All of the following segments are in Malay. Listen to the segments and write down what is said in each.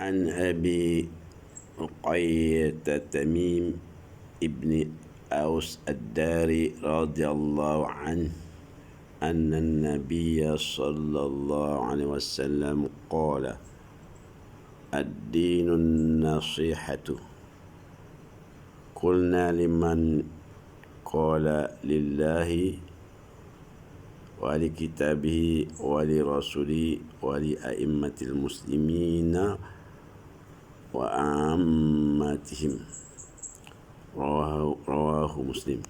عن أبي رقية تميم ابن أوس الداري رضي الله عنه أن النبي صلى الله عليه وسلم قال: الدين النصيحة. قلنا لمن؟ قال: لله ولكتابه ولرسوله ولأئمة المسلمين وعامتهم. رواه مسلم.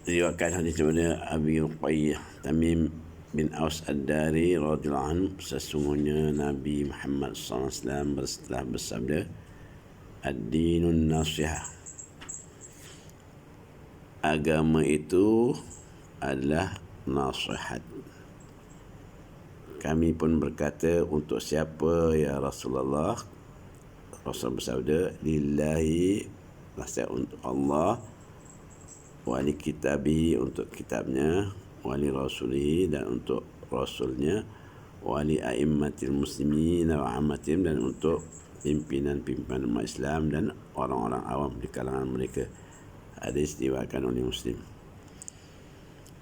Riwayatkan hadis daripada Abi Ruqayyah Tamim bin Aus Ad-Dari radhiyallahu anhu, sesungguhnya Nabi Muhammad SAW telah bersabda, ad-dinun nasihah, agama itu adalah nasihat. Kami pun berkata, untuk siapa ya Rasulullah? Rasul bersabda, lillahi, nasihat untuk Allah, wali kitabihi, untuk kitabnya, wali rasulihi, dan untuk rasulnya, wali a'immatil muslimin wa ammatihim, dan untuk pimpinan-pimpinan umat Islam dan orang-orang awam di kalangan mereka. Hadis diriwayatkan oleh Muslim.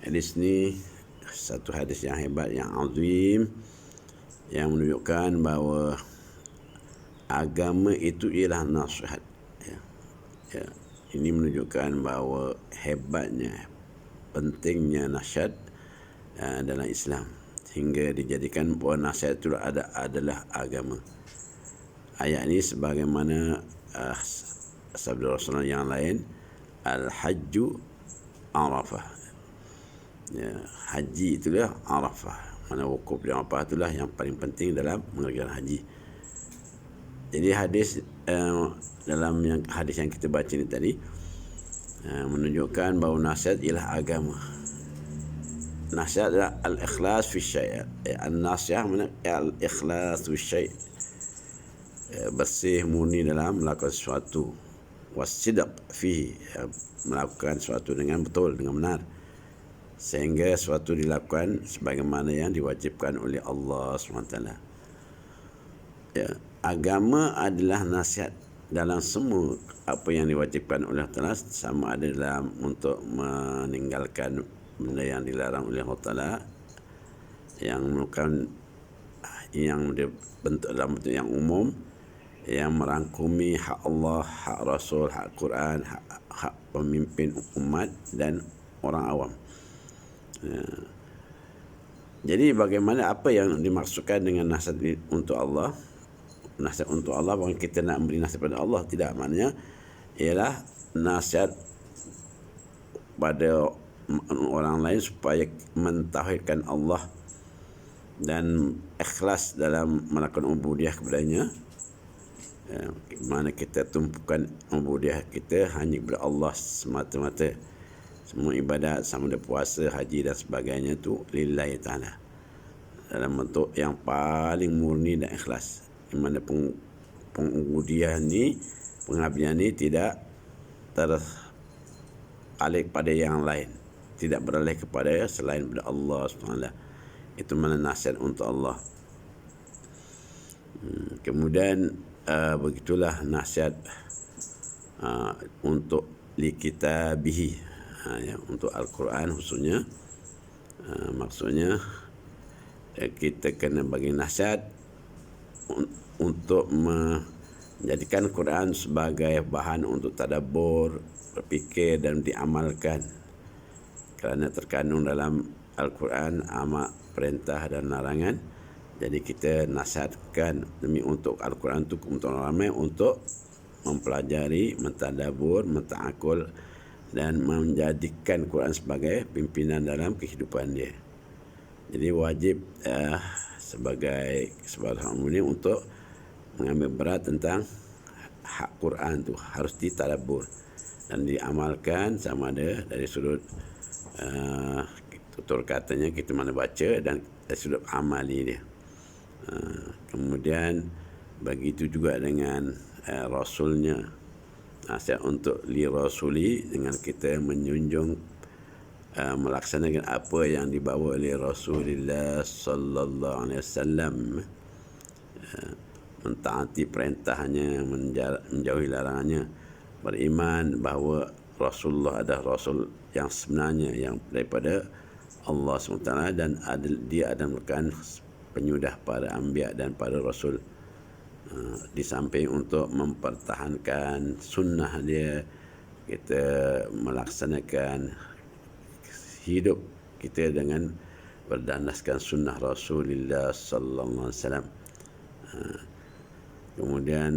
Hadis ni satu hadis yang hebat, yang azim, yang menunjukkan bahawa agama itu ialah nasihat. Ya. Ini menunjukkan bahawa hebatnya, pentingnya nasihat dalam Islam, sehingga dijadikan bahawa nasihat itu adalah agama. Ayat ini sebagaimana sabda Rasulullah yang lain, al-hajju arafah. Ya, haji itulah arafah. Mana wukuf di Arafah itulah yang paling penting dalam mengerjakan haji. Jadi dalam hadis yang kita baca ni tadi menunjukkan bahawa nasihat ialah agama. Nasihat adalah al-ikhlas fi syai'. An-nasihat mana? Al-ikhlas fi syai', bersih murni dalam melakukan sesuatu. Was-sidq fihi, melakukan sesuatu dengan betul, dengan benar, sehingga sesuatu dilakukan sebagaimana yang diwajibkan oleh Allah SWT. Ya, agama adalah nasihat dalam semua apa yang diwajibkan oleh Allah Ta'ala, sama ada dalam untuk meninggalkan benda yang dilarang oleh Allah Ta'ala, yang merupakan yang bentuk dalam bentuk yang umum, yang merangkumi hak Allah, hak Rasul, hak Quran, hak pemimpin umat dan orang awam. Jadi bagaimana, apa yang dimaksudkan dengan nasihat untuk Allah? Nasihat untuk Allah bukan kita nak beri nasihat pada Allah, tidak. Maknanya ialah nasihat pada orang lain supaya mentauhidkan Allah dan ikhlas dalam melakukan ubudiyah kepadanya. Mana kita tumpukan ubudiyah kita hanya kepada Allah semata-mata. Semua ibadat, sama ada puasa, haji dan sebagainya, tu lillahi ta'ala, dalam bentuk yang paling murni dan ikhlas. Di mana pengubudian ni, pengabdian ni tidak teralih kepada yang lain, tidak beralih kepada selain daripada Allah SWT. Itu mana nasihat untuk Allah. Kemudian begitulah nasihat untuk likitabihi, untuk Al-Quran khususnya. Maksudnya kita kena bagi nasihat untuk menjadikan Quran sebagai bahan untuk tadabbur, berfikir dan diamalkan, kerana terkandung dalam Al-Quran amat perintah dan larangan. Jadi kita nasihatkan demi untuk Al-Quran itu untuk orang ramai untuk mempelajari, mentadabbur, menta'akul dan menjadikan Quran sebagai pimpinan dalam kehidupan dia. Jadi wajib sebagai seorang mukmin untuk mengambil berat tentang hak Quran tu, harus ditadabbur dan diamalkan, sama ada dari sudut tutur katanya kita mana baca dan dari sudut amali dia. Kemudian begitu juga dengan Rasulnya, nasihat untuk li rasuli, dengan kita menjunjung melaksanakan apa yang dibawa oleh Rasulullah sallallahu alaihi wasallam, mentaati perintahnya, menjauhi larangannya, beriman bahawa Rasulullah adalah Rasul yang sebenarnya yang daripada Allah SWT, dan dia adalah merupakan penyudah para anbiya dan para Rasul. Di samping untuk mempertahankan sunnah dia, kita melaksanakan hidup kita dengan berdasarkan sunnah Rasulullah sallallahu alaihi wasallam. Kemudian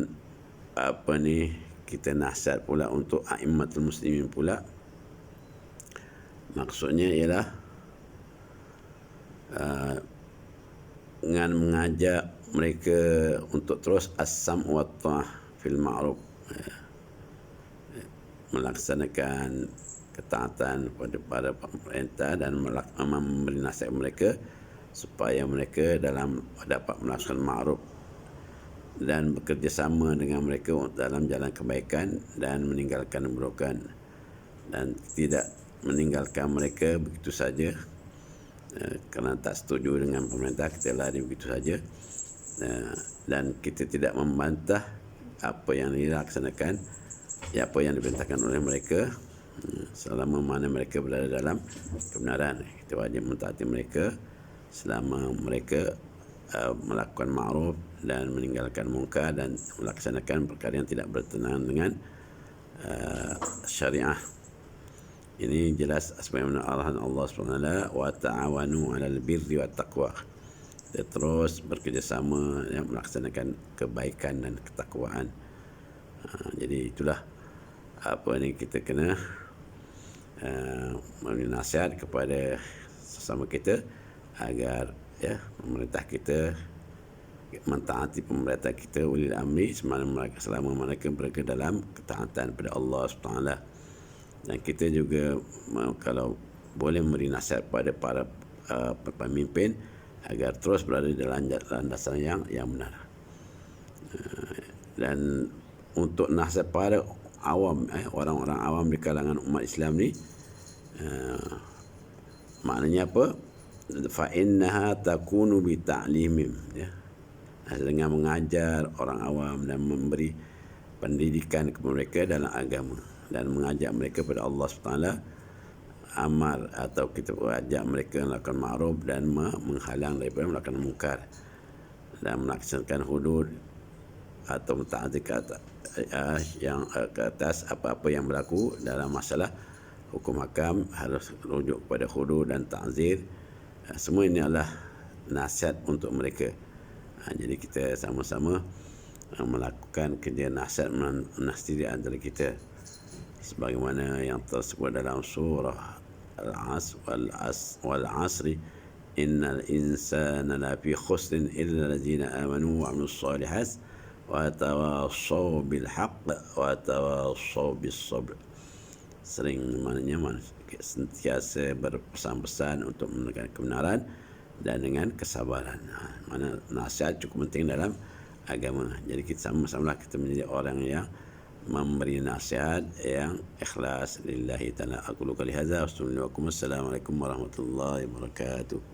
kita nasihat pula untuk a'immatul muslimin pula. Maksudnya ialah dengan mengajak mereka untuk terus as-sam' wa ta'ah fil ma'ruf, melaksanakan ketaatan pada para pemerintah dan memberi nasihat mereka supaya mereka dapat melaksanakan ma'ruf dan bekerjasama dengan mereka dalam jalan kebaikan dan meninggalkan keburukan, dan tidak meninggalkan mereka begitu saja kerana tak setuju dengan pemerintah kita lari begitu saja, dan kita tidak membantah apa yang dilaksanakan, apa yang diperintahkan oleh mereka, selama mana mereka berada dalam kebenaran. Kita wajib mentaati mereka selama mereka melakukan ma'ruf dan meninggalkan munkar dan melaksanakan perkara yang tidak bertentangan dengan syariah. Ini jelas sebagaimana arahan Allah SWT, wa ta'awanu 'alal birri wat taqwa. Kita terus bekerjasama yang melaksanakan kebaikan dan ketakwaan. Jadi itulah apa ni kita kena memberi nasihat kepada sesama kita agar pemerintah kita mentaati pemerintah kita ulil amri selama mereka berada dalam ketaatan pada Allah SWT. Dan kita juga kalau boleh memberi nasihat pada para pemimpin agar terus berada dalam landasan yang benar. Dan untuk nasihat para awam, orang-orang awam di kalangan umat Islam ni, maknanya apa? Fa innaha takunu bi ta'limim, dengan mengajar orang awam dan memberi pendidikan kepada mereka dalam agama dan mengajak mereka pada Allah SWT, amar atau kita ajak mereka melakukan ma'ruf dan menghalang daripada melakukan munkar, dan melaksanakan hudud atau mentaati yang ke atas apa-apa yang berlaku dalam masalah hukum hakam, harus rujuk kepada hudud dan ta'zir. Semua ini adalah nasihat untuk mereka. Jadi kita sama-sama melakukan kerja nasihat menasihati antara kita, sebagaimana yang tersebut dalam surah wal asri, innal insana lafi khusrin illa allazina amanu wa 'amilus solihat wa tawassaw bil haqq wa tawassaw bis sabr. Sering maknanya sentiasa berpesan-pesan untuk menegakkan kebenaran dan dengan kesabaran. Mana nasihat cukup penting dalam agama. Jadi kita sama-sama kita menjadi orang yang memberi nasihat yang ikhlas lillahi ta'ala. Aku qali hadza, wassalamualaikum warahmatullahi wabarakatuh.